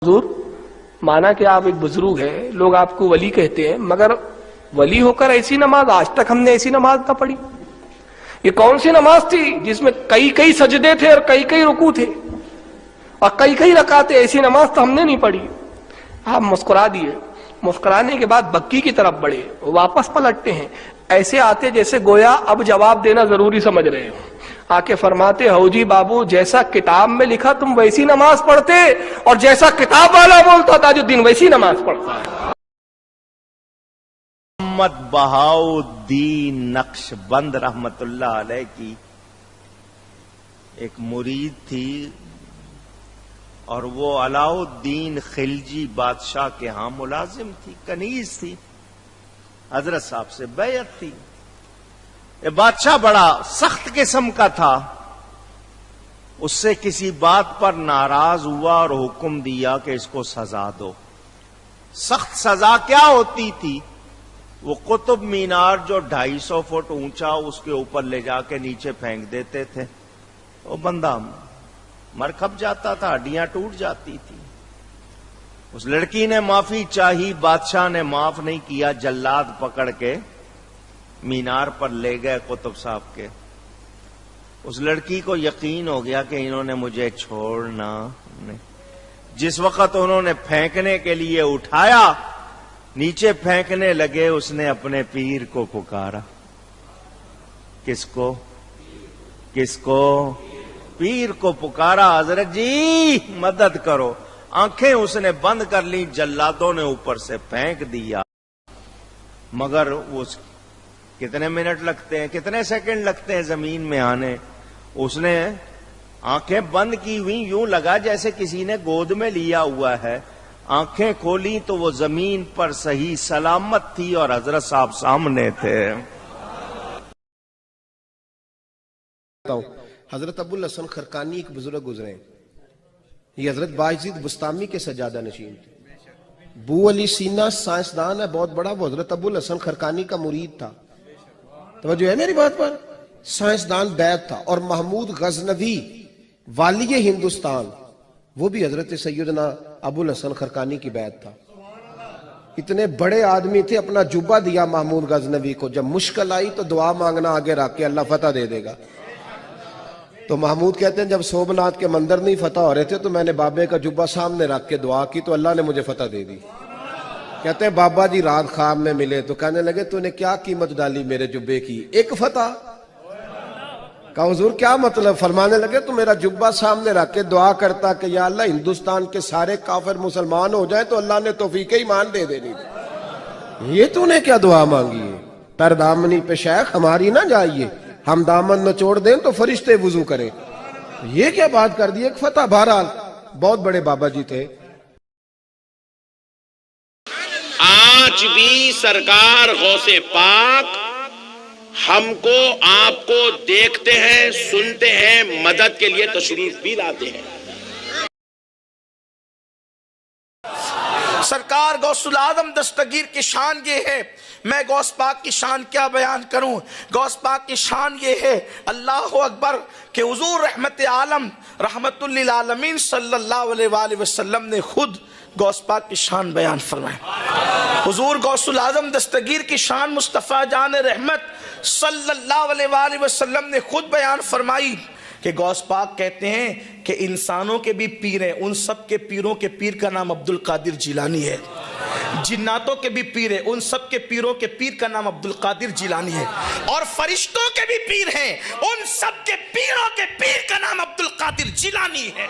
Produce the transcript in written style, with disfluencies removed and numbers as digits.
حضور माना कि आप एक बुजुर्ग हैं, लोग आपको वली कहते हैं, मगर वली होकर ऐसी नमाज आज तक हमने ऐसी नमाज ना पढ़ी। ये कौन सी नमाज थी जिसमें कई कई सजदे थे और कई कई रुकू थे और कई कई रकाते? ऐसी नमाज तो हमने नहीं पढ़ी। आप मुस्कुरा दिए, मुस्कुराने के बाद बक्की की तरफ बढ़े, वापस पलटते हैं, ऐसे आते जैसे गोया अब जवाब देना जरूरी समझ रहे हो। आके फरमाते, हौजी बाबू जैसा किताब में लिखा तुम वैसी नमाज पढ़ते और जैसा किताब वाला बोलता ताजुद्दीन वैसी नमाज पढ़ता है। मोहम्मद बहाउद्दीन नक्शबंद रहमतुल्लाह अलैह की एक मुरीद थी और वो अलाउद्दीन खिलजी बादशाह के यहां मुलाजिम थी, कनीज थी, हजरत साहब से बैयत थी। ये बादशाह बड़ा सख्त किस्म का था, उससे किसी बात पर नाराज हुआ और हुक्म दिया कि इसको सजा दो। सख्त सजा क्या होती थी? वो कुतुब मीनार जो 250 फुट ऊंचा, उसके ऊपर ले जाके नीचे फेंक देते थे। वो बंदा मर खप जाता था, हड्डियां टूट जाती थी। उस लड़की ने माफी चाही, बादशाह ने माफ नहीं किया, जल्लाद पकड़ के मीनार पर ले गए कुतुब साहब के। उस लड़की को यकीन हो गया कि इन्होंने मुझे छोड़ना नहीं। जिस वक्त उन्होंने फेंकने के लिए उठाया, नीचे फेंकने लगे, उसने अपने पीर को पुकारा। किसको? किसको? पीर को पुकारा, हजरत जी मदद करो। आंखें उसने बंद कर ली, जल्लादों ने ऊपर से फेंक दिया। मगर उस कितने मिनट लगते हैं, कितने सेकंड लगते हैं जमीन में आने? उसने आंखें बंद की हुई, यूं लगा जैसे किसी ने गोद में लिया हुआ है। आंखें खोली तो वो जमीन पर सही सलामत थी और हजरत साहब सामने थे। हजरत अबुल हसन खरकानी एक बुजुर्ग गुजरे, ये हजरत बायजीद बुस्तामी के सजादा नशीन थे। बू अली सीना साइंसदान है बहुत बड़ा, वो हजरत अबुल हसन खरकानी का मुरीद था। तवज्जो है मेरी बात पर? साइंसदान बैत था। और महमूद गजनवी वाली हिंदुस्तान, वो भी हजरत सैयदना अबुल हसन खरकानी की बैत था। इतने बड़े आदमी थे, अपना जुब्बा दिया महमूद गजनवी को। जब मुश्किल आई तो दुआ मांगना आगे रख के, अल्लाह फतह दे देगा। तो महमूद कहते हैं जब सोमनाथ के मंदिर नहीं फतह हो रहे थे तो मैंने बाबे का जुब्बा सामने रख के दुआ की तो अल्लाह ने मुझे फतह दे दी। कहते हैं बाबा जी रात ख्वाब में मिले तो कहने लगे तूने क्या कीमत डाली मेरे जुब्बे की? एक फतह। कहा हुजूर क्या मतलब? फरमाने लगे तू मेरा जुब्बा सामने रख के दुआ करता कि या अल्लाह हिंदुस्तान के सारे काफिर मुसलमान हो जाए तो अल्लाह ने तौफीक ईमान दे देनी थी। ये तूने क्या दुआ मांगी है? पर दामनी पे शेख हमारी ना जाइए, हम दामन नचोड़ दें तो फरिश्ते वुजू करें। ये क्या बात कर दी? एक फतह। बहरहाल बहुत बड़े बाबा जी थे। आज भी सरकार गौसे पाक हमको आपको देखते हैं, सुनते हैं, मदद के लिए तशरीफ भी लाते हैं। सरकार गौसुल आजम दस्तगीर की शान ये है, मैं गौस पाक की शान क्या बयान करूं। गौस पाक की शान ये है, अल्लाह अकबर, कि हुजूर रहमत आलम रहमतुल लिल आलमीन सल्लल्लाहु अलैहि वसल्लम ने खुद गौस पाक की शान बयान फरमाई। हुजूर गौसुल आजम दस्तगीर की शान मुस्तफ़ा जान रहमत सल्लल्लाहु अलैहि वसल्लम ने खुद बयान फरमाई कि गौस पाक कहते हैं कि इंसानों के भी पीर हैं, उन सब के पीरों के पीर का नाम अब्दुल कादिर जिलानी है। जिन्नातों के भी पीर है, उन सब के पीरों के पीर का नाम अब्दुल कादिर जिलानी है। और फरिश्तों के भी पीर हैं, उन सब के पीरों के पीर का नाम अब्दुल कादिर जिलानी है।